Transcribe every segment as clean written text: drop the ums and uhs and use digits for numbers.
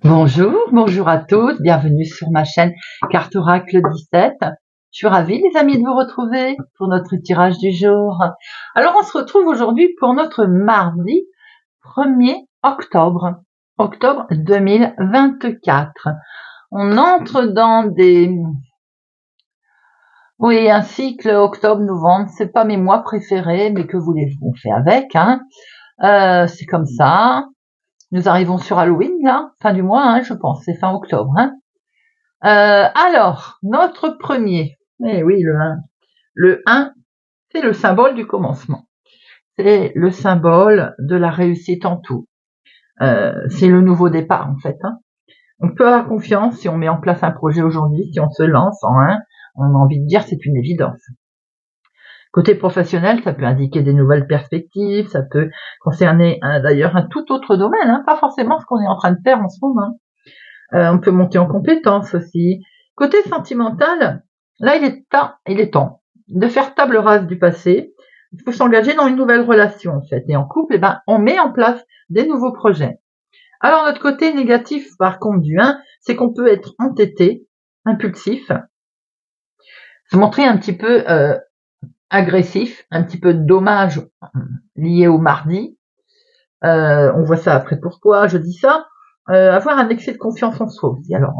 Bonjour, bonjour à tous, bienvenue sur ma chaîne Carte Oracle 17. Je suis ravie les amis de vous retrouver pour notre tirage du jour. Alors on se retrouve aujourd'hui pour notre mardi 1er octobre 2024. On entre dans un cycle octobre-novembre, c'est pas mes mois préférés, mais que voulez-vous, on fait avec, hein. C'est comme ça. Nous arrivons sur Halloween, là, fin du mois, hein, je pense, c'est fin octobre, hein. Alors, notre premier, oui, le 1. Le 1, c'est le symbole du commencement. C'est le symbole de la réussite en tout. C'est le nouveau départ, en fait, hein. On peut avoir confiance si on met en place un projet aujourd'hui, si on se lance en un, on a envie de dire c'est une évidence. Côté professionnel, ça peut indiquer des nouvelles perspectives, ça peut concerner d'ailleurs un tout autre domaine, hein, pas forcément ce qu'on est en train de faire en ce moment. On peut monter en compétences aussi. Côté sentimental, là il est temps de faire table rase du passé. Il faut s'engager dans une nouvelle relation en fait. Et en couple, on met en place des nouveaux projets. Alors notre côté négatif par contre du 1, c'est qu'on peut être entêté, impulsif, se montrer un petit peu agressif, un petit peu de dommage lié au mardi. On voit ça après pourquoi je dis ça. Avoir un excès de confiance en soi aussi. Alors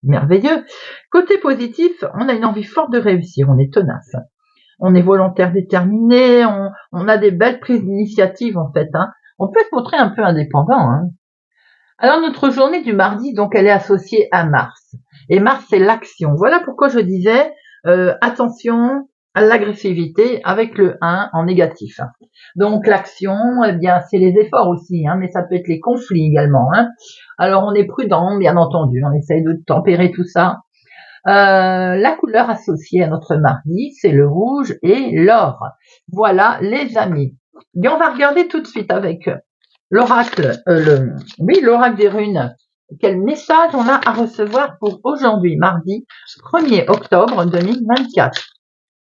merveilleux. Côté positif, on a une envie forte de réussir, on est tenace. On est volontaire, déterminé, on a des belles prises d'initiative en fait, hein. On peut se montrer un peu indépendant, hein. Alors notre journée du mardi, donc elle est associée à Mars. Et Mars, c'est l'action. Voilà pourquoi je disais attention à l'agressivité avec le 1 en négatif. Donc l'action, eh bien, c'est les efforts aussi, hein, mais ça peut être les conflits également, hein. Alors on est prudent, bien entendu, on essaye de tempérer tout ça. La couleur associée à notre mardi, c'est le rouge et l'or. Voilà les amis. Et on va regarder tout de suite avec l'oracle, l'oracle des runes. Quel message on a à recevoir pour aujourd'hui, mardi 1er octobre 2024.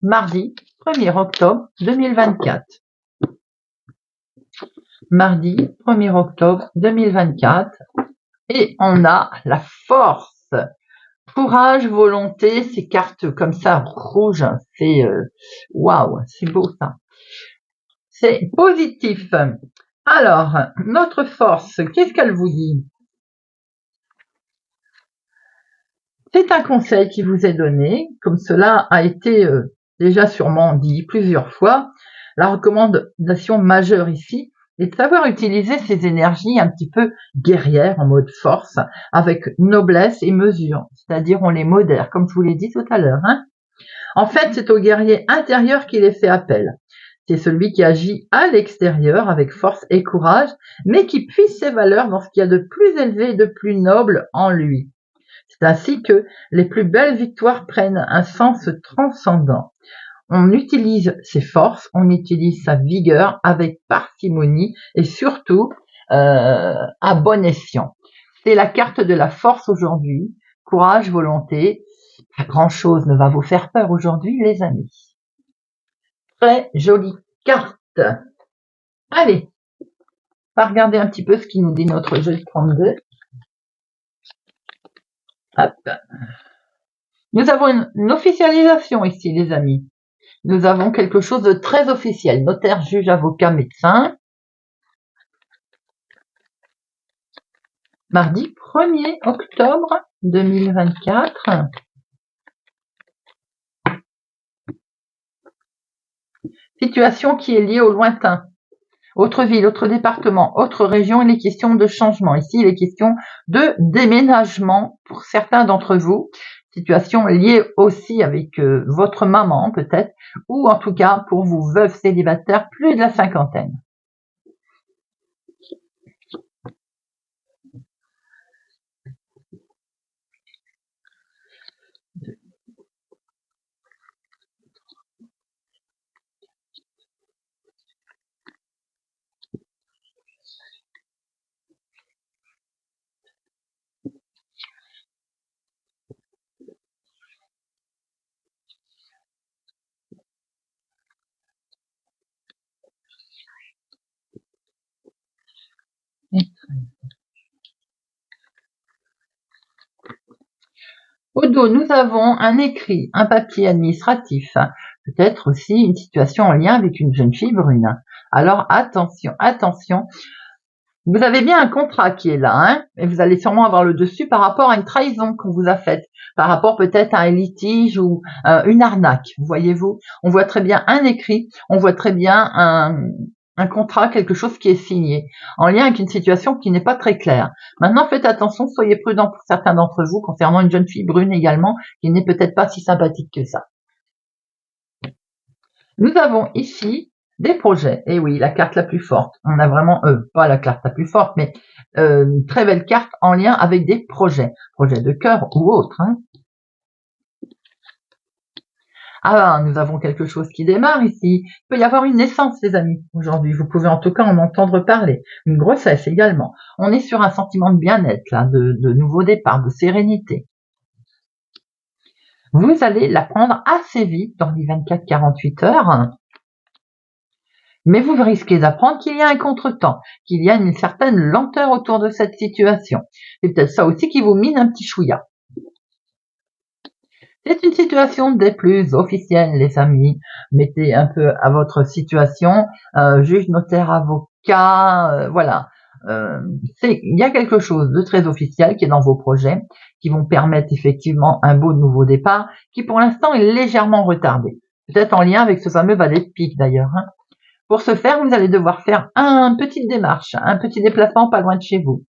Mardi 1er octobre 2024. Mardi 1er octobre 2024. Et on a la force. Courage, volonté, ces cartes comme ça, rouges, c'est waouh, c'est beau ça. C'est positif. Alors, notre force, qu'est-ce qu'elle vous dit? C'est un conseil qui vous est donné, comme cela a été déjà sûrement dit plusieurs fois. La recommandation majeure ici est de savoir utiliser ces énergies un petit peu guerrières en mode force, avec noblesse et mesure, c'est-à-dire on les modère, comme je vous l'ai dit tout à l'heure, hein. En fait, c'est au guerrier intérieur qu'il est fait appel. C'est celui qui agit à l'extérieur avec force et courage, mais qui puise ses valeurs dans ce qu'il y a de plus élevé et de plus noble en lui. C'est ainsi que les plus belles victoires prennent un sens transcendant. On utilise ses forces, on utilise sa vigueur avec parcimonie et surtout à bon escient. C'est la carte de la force aujourd'hui. Courage, volonté. Pas grand-chose ne va vous faire peur aujourd'hui, les amis. Très jolie carte. Allez, on va regarder un petit peu ce qui nous dit notre jeu de 32. Hop. Nous avons une officialisation ici, les amis. Nous avons quelque chose de très officiel. Notaire, juge, avocat, médecin. Mardi 1er octobre 2024. Situation qui est liée au lointain. Autre ville, autre département, autre région, il est question de changement. Ici, il est question de déménagement pour certains d'entre vous. Situation liée aussi avec votre maman peut-être, ou en tout cas pour vous veuves célibataires plus de la cinquantaine. Au dos, nous avons un écrit, un papier administratif, peut-être aussi une situation en lien avec une jeune fille brune. Alors attention, attention. Vous avez bien un contrat qui est là, hein, et vous allez sûrement avoir le dessus par rapport à une trahison qu'on vous a faite, par rapport peut-être à un litige ou une arnaque, voyez-vous. On voit très bien un écrit, on voit très bien un contrat, quelque chose qui est signé, en lien avec une situation qui n'est pas très claire. Maintenant, faites attention, soyez prudents pour certains d'entre vous, concernant une jeune fille brune également, qui n'est peut-être pas si sympathique que ça. Nous avons ici des projets. Et oui, la carte la plus forte. On a vraiment, pas la carte la plus forte, mais une très belle carte en lien avec des projets. Projets de cœur ou autres. Hein. Ah, nous avons quelque chose qui démarre ici. Il peut y avoir une naissance, les amis, aujourd'hui. Vous pouvez en tout cas en entendre parler. Une grossesse également. On est sur un sentiment de bien-être, là, de nouveau départ, de sérénité. Vous allez l'apprendre assez vite, dans les 24-48 heures. Mais vous risquez d'apprendre qu'il y a un contretemps, qu'il y a une certaine lenteur autour de cette situation. C'est peut-être ça aussi qui vous mine un petit chouïa. C'est une situation des plus officielles, les amis. Mettez un peu à votre situation, juge, notaire, avocat, voilà. Il y a quelque chose de très officiel qui est dans vos projets, qui vont permettre effectivement un beau nouveau départ, qui pour l'instant est légèrement retardé. Peut-être en lien avec ce fameux valet de pique d'ailleurs. Hein. Pour ce faire, vous allez devoir faire une petite démarche, un petit déplacement pas loin de chez vous.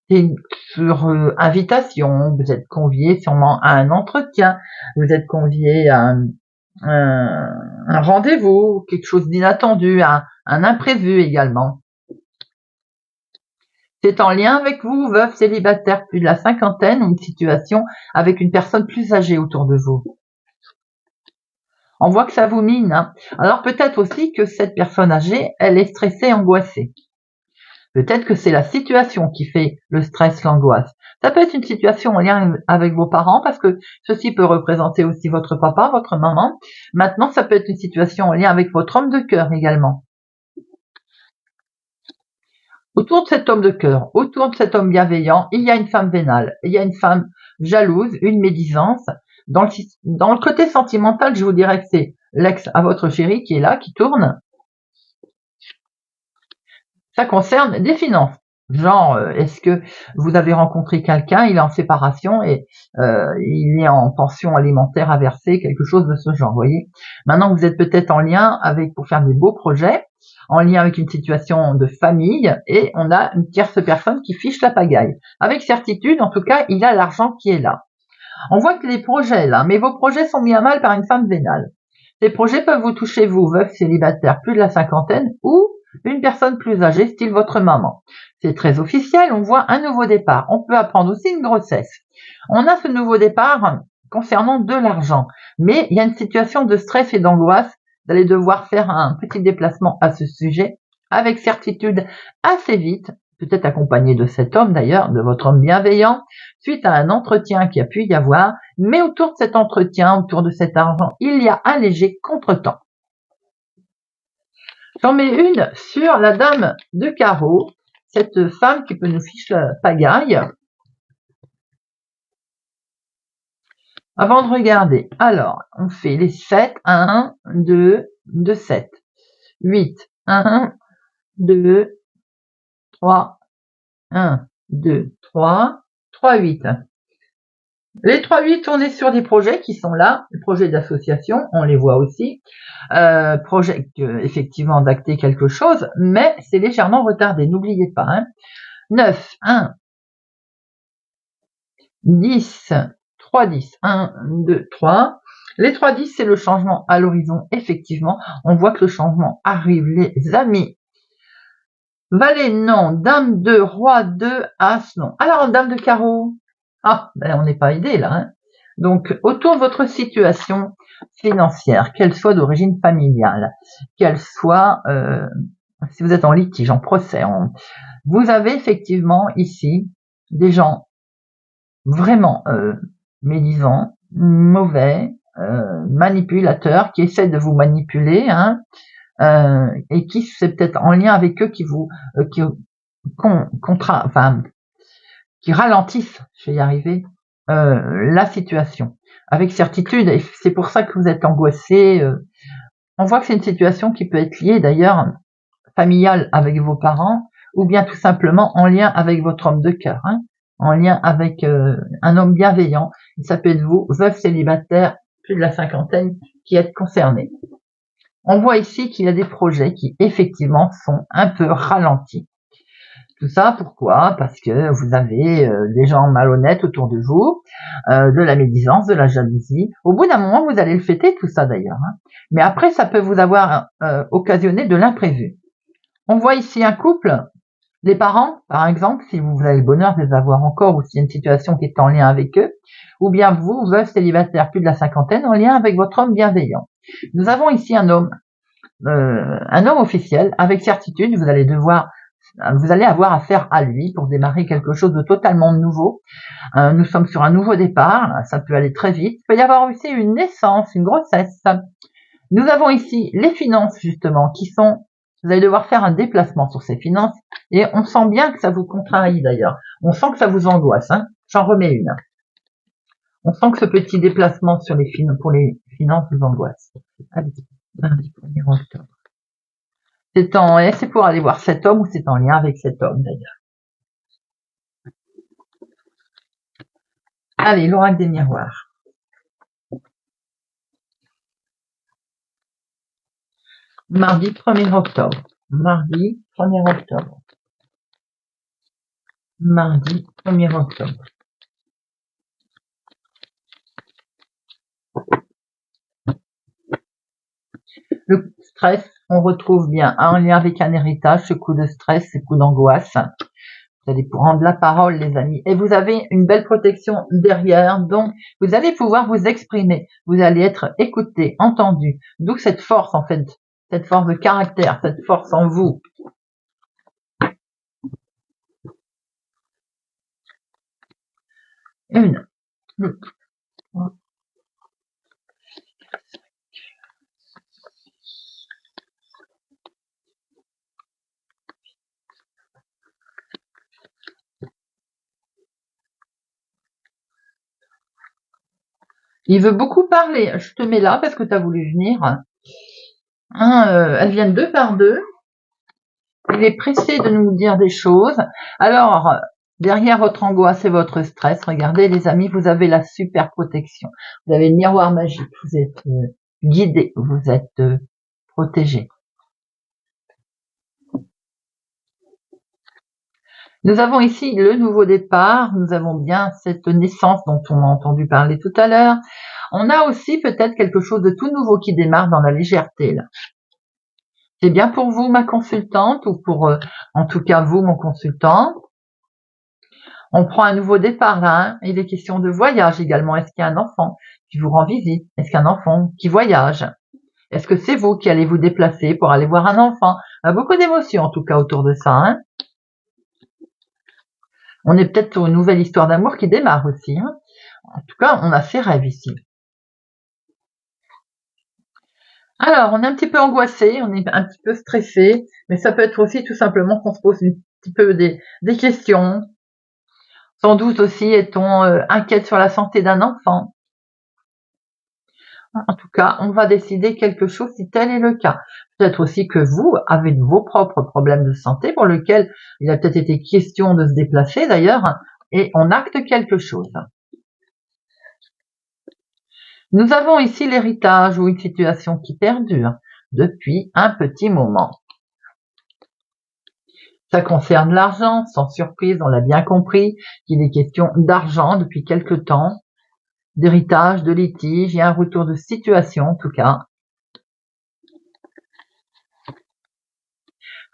Et sur invitation, vous êtes convié sûrement à un entretien, vous êtes convié à un rendez-vous, quelque chose d'inattendu, un imprévu également. C'est en lien avec vous, veuve, célibataire, plus de la cinquantaine, ou une situation avec une personne plus âgée autour de vous. On voit que ça vous mine. Hein. Alors peut-être aussi que cette personne âgée, elle est stressée, angoissée. Peut-être que c'est la situation qui fait le stress, l'angoisse. Ça peut être une situation en lien avec vos parents, parce que ceci peut représenter aussi votre papa, votre maman. Maintenant, ça peut être une situation en lien avec votre homme de cœur également. Autour de cet homme de cœur, autour de cet homme bienveillant, il y a une femme vénale, il y a une femme jalouse, une médisance. Dans le côté sentimental, je vous dirais que c'est l'ex à votre chéri qui est là, qui tourne. Ça concerne des finances. Genre, est-ce que vous avez rencontré quelqu'un, il est en séparation et il est en pension alimentaire à verser, quelque chose de ce genre, vous voyez. Maintenant, vous êtes peut-être en lien avec, pour faire des beaux projets, en lien avec une situation de famille, et on a une tierce personne qui fiche la pagaille. Avec certitude, en tout cas, il a l'argent qui est là. On voit que les projets, là, mais vos projets sont mis à mal par une femme vénale. Ces projets peuvent vous toucher, vous, veuve, célibataire, plus de la cinquantaine, ou une personne plus âgée, style votre maman. C'est très officiel, on voit un nouveau départ. On peut apprendre aussi une grossesse. On a ce nouveau départ concernant de l'argent, mais il y a une situation de stress et d'angoisse. Vous allez devoir faire un petit déplacement à ce sujet, avec certitude assez vite, peut-être accompagné de cet homme d'ailleurs, de votre homme bienveillant, suite à un entretien qui a pu y avoir, mais autour de cet entretien, autour de cet argent, il y a un léger contretemps. J'en mets une sur la dame de carreau, cette femme qui peut nous ficher la pagaille. Avant de regarder, alors, on fait les 7, 1, 2, 2, 7, 8, 1, 2, 3, 1, 2, 3, 3, 8. Les 3-8, on est sur des projets qui sont là, des projets d'association, on les voit aussi, projet effectivement d'acter quelque chose, mais c'est légèrement retardé, n'oubliez pas. Hein. 9, 1, 10, 3, 10, 1, 2, 3. Les 3-10, c'est le changement à l'horizon, effectivement, on voit que le changement arrive, les amis. Valet, non, dame 2, roi 2, as, non. Alors, dame de carreau, ah, ben on n'est pas aidé là. Hein. Donc, autour de votre situation financière, qu'elle soit d'origine familiale, qu'elle soit, si vous êtes en litige, en procès, vous avez effectivement ici des gens vraiment médisants, mauvais, manipulateurs, qui essaient de vous manipuler, hein, et qui c'est peut-être en lien avec eux qui vous qui ralentissent, je vais y arriver, la situation avec certitude, et c'est pour ça que vous êtes angoissé. On voit que c'est une situation qui peut être liée d'ailleurs familiale avec vos parents, ou bien tout simplement en lien avec votre homme de cœur, hein, en lien avec un homme bienveillant. Ça peut être vous, veuve célibataire, plus de la cinquantaine, qui êtes concerné. On voit ici qu'il y a des projets qui effectivement sont un peu ralentis. Tout ça, pourquoi? Parce que vous avez des gens malhonnêtes autour de vous, de la médisance, de la jalousie. Au bout d'un moment, vous allez le fêter, tout ça d'ailleurs. Hein. Mais après, ça peut vous avoir occasionné de l'imprévu. On voit ici un couple, les parents, par exemple, si vous avez le bonheur de les avoir encore, ou s'il y a une situation qui est en lien avec eux, ou bien vous, veuve célibataire, plus de la cinquantaine, en lien avec votre homme bienveillant. Nous avons ici un homme officiel, avec certitude, vous allez avoir affaire à lui pour démarrer quelque chose de totalement nouveau. Nous sommes sur un nouveau départ, ça peut aller très vite. Il peut y avoir aussi une naissance, une grossesse. Nous avons ici les finances, justement, qui sont... Vous allez devoir faire un déplacement sur ces finances, et on sent bien que ça vous contrarie d'ailleurs. On sent que ça vous angoisse. Hein. J'en remets une. On sent que ce petit déplacement pour les finances vous angoisse. Allez, lundi 1er octobre. C'est pour aller voir cet homme, ou c'est en lien avec cet homme d'ailleurs. Allez, l'oracle des miroirs. Mardi 1er octobre. Mardi 1er octobre. Mardi 1er octobre. Le stress, on retrouve bien en lien avec un héritage, ce coup de stress, ce coup d'angoisse. Vous allez prendre la parole, les amis, et vous avez une belle protection derrière, donc vous allez pouvoir vous exprimer, vous allez être écouté, entendu, d'où cette force en fait, cette force de caractère, cette force en vous. Une, deux, trois. Il veut beaucoup parler. Je te mets là parce que tu as voulu venir. Hein, elles viennent deux par deux. Il est pressé de nous dire des choses. Alors, derrière votre angoisse et votre stress, regardez les amis, vous avez la super protection. Vous avez le miroir magique. Vous êtes guidé. Vous êtes protégé. Nous avons ici le nouveau départ. Nous avons bien cette naissance dont on a entendu parler tout à l'heure. On a aussi peut-être quelque chose de tout nouveau qui démarre dans la légèreté, là. C'est bien pour vous, ma consultante, ou pour, en tout cas, vous, mon consultant. On prend un nouveau départ, là, hein. Il est question de voyage également. Est-ce qu'il y a un enfant qui vous rend visite? Est-ce qu'il y a un enfant qui voyage? Est-ce que c'est vous qui allez vous déplacer pour aller voir un enfant? Il y a beaucoup d'émotions, en tout cas, autour de ça, hein. On est peut-être sur une nouvelle histoire d'amour qui démarre aussi, hein. En tout cas, on a ses rêves ici. Alors, on est un petit peu angoissé, on est un petit peu stressé, mais ça peut être aussi tout simplement qu'on se pose un petit peu des questions. Sans doute aussi est-on inquiète sur la santé d'un enfant. En tout cas, on va décider quelque chose si tel est le cas. Peut-être aussi que vous avez vos propres problèmes de santé pour lesquels il a peut-être été question de se déplacer d'ailleurs, et on acte quelque chose. Nous avons ici l'héritage ou une situation qui perdure depuis un petit moment. Ça concerne l'argent, sans surprise, on l'a bien compris, qu'il est question d'argent depuis quelque temps, d'héritage, de litige, il y a un retour de situation en tout cas.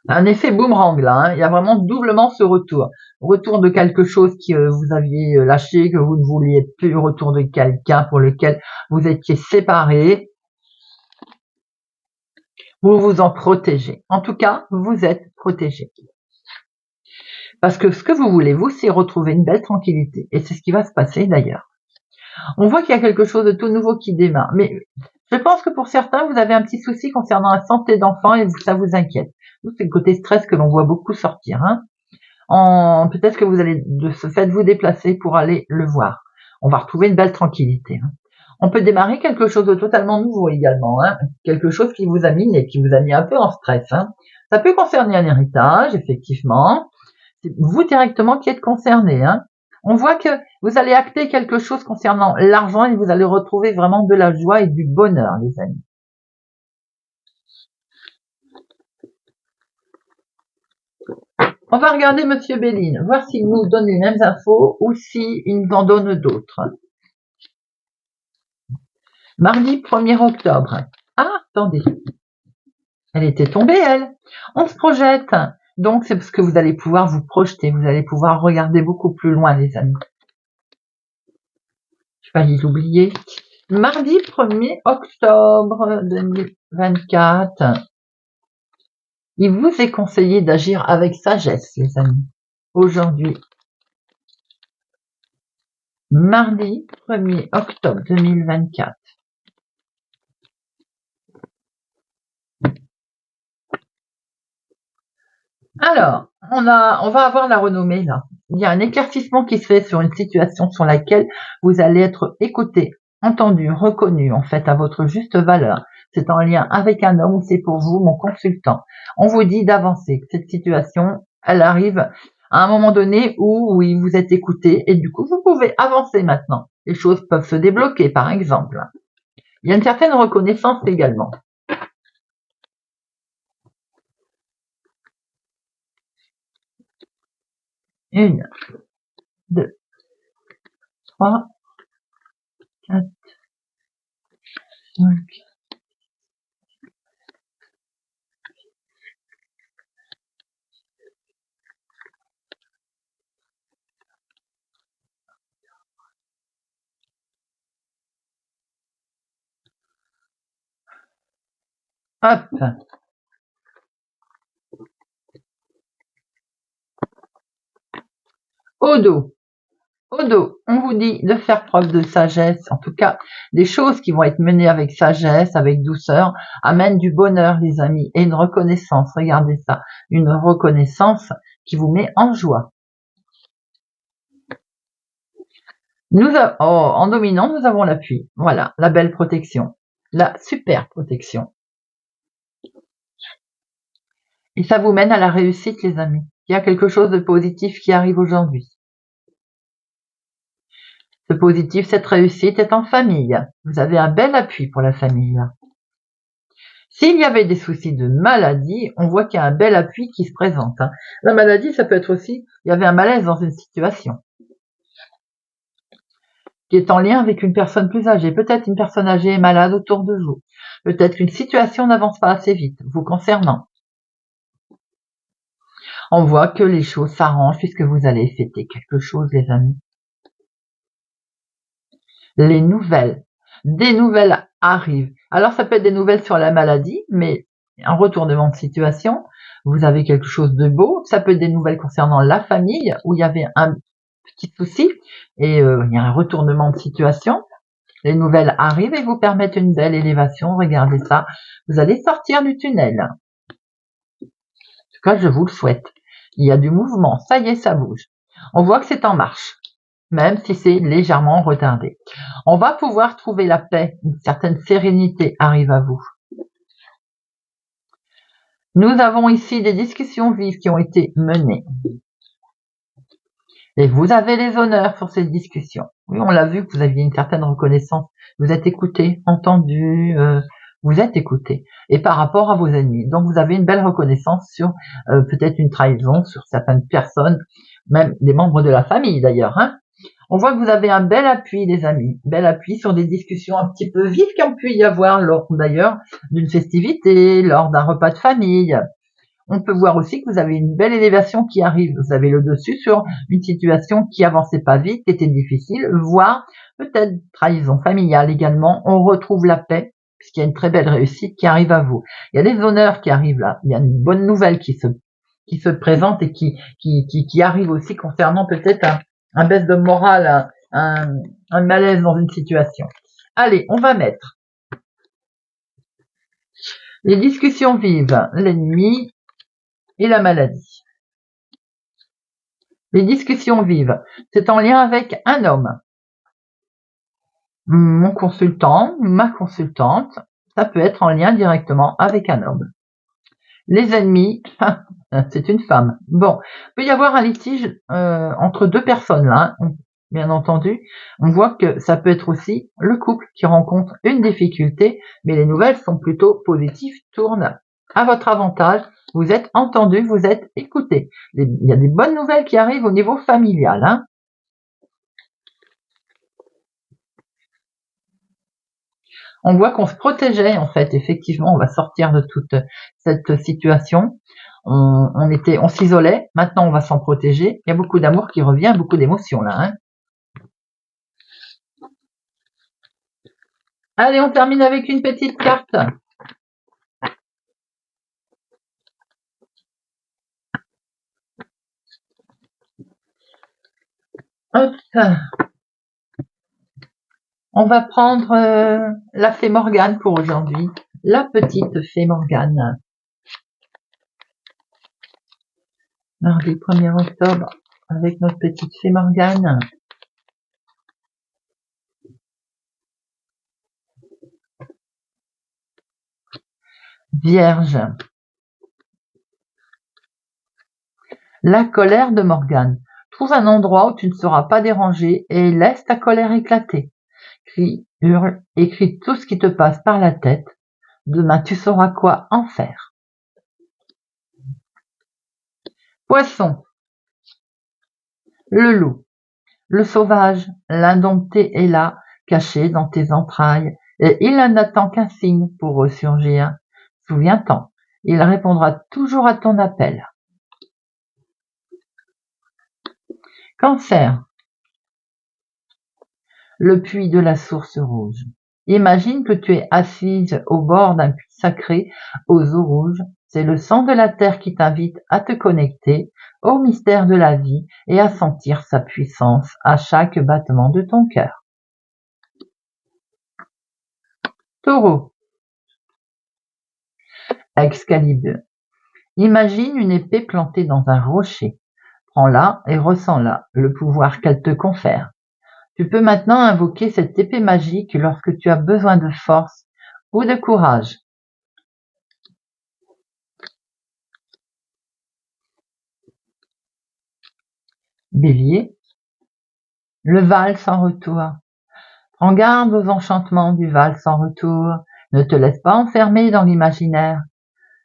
Un effet boomerang là, hein. Il y a vraiment doublement ce retour. Retour de quelque chose que vous aviez lâché, que vous ne vouliez plus, retour de quelqu'un pour lequel vous étiez séparés. Vous vous en protégez. En tout cas, vous êtes protégé. Parce que ce que vous voulez, vous, c'est retrouver une belle tranquillité. Et c'est ce qui va se passer d'ailleurs. On voit qu'il y a quelque chose de tout nouveau qui démarre. Mais je pense que pour certains, vous avez un petit souci concernant la santé d'enfant et ça vous inquiète. C'est le côté stress que l'on voit beaucoup sortir. Hein. Peut-être que vous allez de ce fait vous déplacer pour aller le voir. On va retrouver une belle tranquillité. Hein. On peut démarrer quelque chose de totalement nouveau également, hein. Quelque chose qui vous a miné, qui vous a mis un peu en stress. Hein. Ça peut concerner un héritage, effectivement. C'est vous directement qui êtes concerné. Hein. On voit que vous allez acter quelque chose concernant l'argent et vous allez retrouver vraiment de la joie et du bonheur, les amis. On va regarder Monsieur Béline, voir s'il nous donne les mêmes infos ou s'il nous en donne d'autres. Mardi 1er octobre. Ah, attendez. Elle était tombée, elle. On se projette. Donc, c'est parce que vous allez pouvoir vous projeter. Vous allez pouvoir regarder beaucoup plus loin, les amis. Je vais l'oublier. Mardi 1er octobre 2024. Il vous est conseillé d'agir avec sagesse, les amis. Aujourd'hui. Mardi 1er octobre 2024. Alors, on va avoir la renommée là. Il y a un éclaircissement qui se fait sur une situation sur laquelle vous allez être écouté, entendu, reconnu en fait à votre juste valeur. C'est en lien avec un homme ou c'est pour vous, mon consultant. On vous dit d'avancer. Cette situation, elle arrive à un moment donné où oui, vous êtes écouté et du coup, vous pouvez avancer maintenant. Les choses peuvent se débloquer, par exemple. Il y a une certaine reconnaissance également. 1, 2, 3, 4, 5. Hop. Au dos. Au dos, on vous dit de faire preuve de sagesse, en tout cas, des choses qui vont être menées avec sagesse, avec douceur, amènent du bonheur, les amis, et une reconnaissance, regardez ça, une reconnaissance qui vous met en joie. En dominant, nous avons l'appui, voilà, la belle protection, la super protection. Et ça vous mène à la réussite, les amis. Il y a quelque chose de positif qui arrive aujourd'hui. Ce positif, cette réussite est en famille. Vous avez un bel appui pour la famille. S'il y avait des soucis de maladie, on voit qu'il y a un bel appui qui se présente. Hein. La maladie, ça peut être aussi, il y avait un malaise dans une situation qui est en lien avec une personne plus âgée. Peut-être une personne âgée est malade autour de vous. Peut-être qu'une situation n'avance pas assez vite, vous concernant. On voit que les choses s'arrangent puisque vous allez fêter quelque chose, les amis. Les nouvelles. Des nouvelles arrivent. Alors, ça peut être des nouvelles sur la maladie, mais un retournement de situation. Vous avez quelque chose de beau. Ça peut être des nouvelles concernant la famille, où il y avait un petit souci, et il y a un retournement de situation. Les nouvelles arrivent et vous permettent une belle élévation. Regardez ça. Vous allez sortir du tunnel. En tout cas, je vous le souhaite. Il y a du mouvement. Ça y est, ça bouge. On voit que c'est en marche, même si c'est légèrement retardé. On va pouvoir trouver la paix. Une certaine sérénité arrive à vous. Nous avons ici des discussions vives qui ont été menées. Et vous avez les honneurs sur ces discussions. Oui, on l'a vu que vous aviez une certaine reconnaissance. Vous êtes écouté, entendu, vous êtes écouté. Et par rapport à vos ennemis. Donc vous avez une belle reconnaissance sur peut-être une trahison, sur certaines personnes, même des membres de la famille d'ailleurs. Hein. On voit que vous avez un bel appui, les amis. Bel appui sur des discussions un petit peu vives qu'il peut y avoir lors d'ailleurs d'une festivité, lors d'un repas de famille. On peut voir aussi que vous avez une belle élévation qui arrive. Vous avez le dessus sur une situation qui avançait pas vite, qui était difficile, voire peut-être trahison familiale également. On retrouve la paix, puisqu'il y a une très belle réussite qui arrive à vous. Il y a des honneurs qui arrivent là. Il y a une bonne nouvelle qui se présente et qui arrive aussi concernant peut-être un baisse de morale, un malaise dans une situation. Allez, on va mettre les discussions vives, l'ennemi, et la maladie. Les discussions vives, c'est en lien avec un homme. Mon consultant, ma consultante, ça peut être en lien directement avec un homme. Les ennemis, c'est une femme. Bon, il peut y avoir un litige entre deux personnes là, bien entendu. On voit que ça peut être aussi le couple qui rencontre une difficulté, mais les nouvelles sont plutôt positives, tournent à votre avantage. Vous êtes entendu, vous êtes écouté. Il y a des bonnes nouvelles qui arrivent au niveau familial. Hein. On voit qu'on se protégeait en fait. Effectivement, on va sortir de toute cette situation. On s'isolait. Maintenant, on va s'en protéger. Il y a beaucoup d'amour qui revient, beaucoup d'émotions là. Hein. Allez, on termine avec une petite carte. Hop. On va prendre la fée Morgane pour aujourd'hui. La petite fée Morgane. Mardi 1er octobre avec notre petite fée Morgane. Vierge. La colère de Morgane. Trouve un endroit où tu ne seras pas dérangé et laisse ta colère éclater. Crie, hurle, écris tout ce qui te passe par la tête. Demain, tu sauras quoi en faire. Poisson. Le loup. Le sauvage, l'indompté est là, caché dans tes entrailles, et il n'attend qu'un signe pour ressurgir. Souviens-t'en, il répondra toujours à ton appel. Cancer. Le puits de la source rouge. Imagine que tu es assise au bord d'un puits sacré aux eaux rouges. C'est le sang de la terre qui t'invite à te connecter au mystère de la vie et à sentir sa puissance à chaque battement de ton cœur. Taureau. Excalibur. Imagine une épée plantée dans un rocher. Prends-la et ressens-la, le pouvoir qu'elle te confère. Tu peux maintenant invoquer cette épée magique lorsque tu as besoin de force ou de courage. Bélier. Le Val sans retour. Prends garde aux enchantements du Val sans retour. Ne te laisse pas enfermer dans l'imaginaire,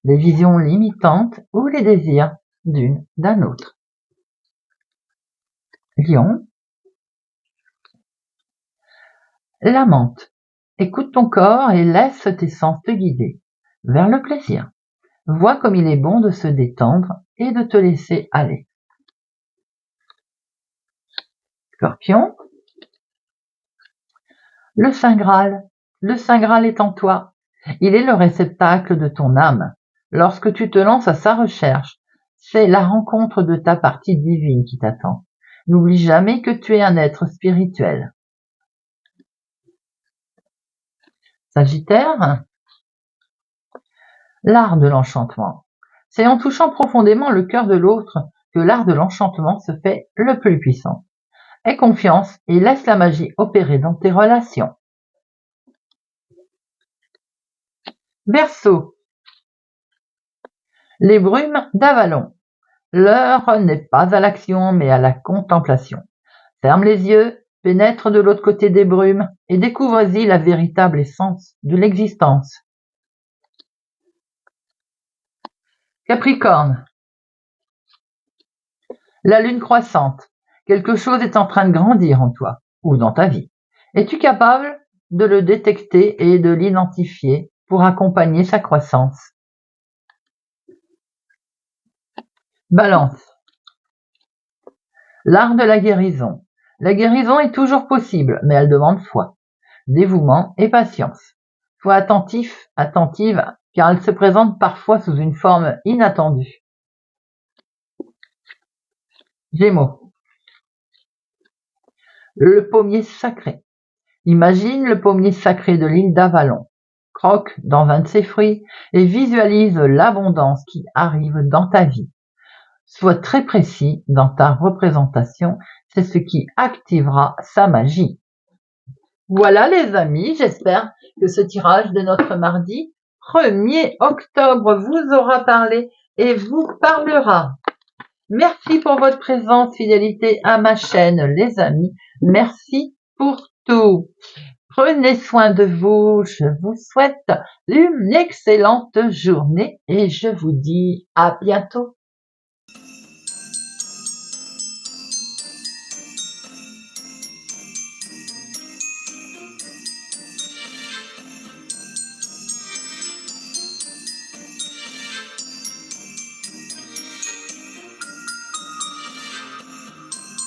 les visions limitantes ou les désirs d'un autre. Lion. La menthe. Écoute ton corps et laisse tes sens te guider vers le plaisir. Vois comme il est bon de se détendre et de te laisser aller. Scorpion. Le Saint Graal. Le Saint Graal est en toi. Il est le réceptacle de ton âme. Lorsque tu te lances à sa recherche, c'est la rencontre de ta partie divine qui t'attend. N'oublie jamais que tu es un être spirituel. Sagittaire. L'art de l'enchantement. C'est en touchant profondément le cœur de l'autre que l'art de l'enchantement se fait le plus puissant. Aie confiance et laisse la magie opérer dans tes relations. Verseau. Les brumes d'Avalon. L'heure n'est pas à l'action mais à la contemplation. Ferme les yeux, pénètre de l'autre côté des brumes et découvre-y la véritable essence de l'existence. Capricorne. La lune croissante. Quelque chose est en train de grandir en toi ou dans ta vie. Es-tu capable de le détecter et de l'identifier pour accompagner sa croissance? Balance. L'art de la guérison. La guérison est toujours possible, mais elle demande foi, dévouement et patience. Sois attentif, attentive, car elle se présente parfois sous une forme inattendue. Gémeaux. Le pommier sacré. Imagine le pommier sacré de l'île d'Avalon. Croque dans un de ses fruits et visualise l'abondance qui arrive dans ta vie. Sois très précis dans ta représentation, c'est ce qui activera sa magie. Voilà les amis, j'espère que ce tirage de notre mardi 1er octobre vous aura parlé et vous parlera. Merci pour votre présence, fidélité à ma chaîne, les amis. Merci pour tout. Prenez soin de vous. Je vous souhaite une excellente journée et je vous dis à bientôt.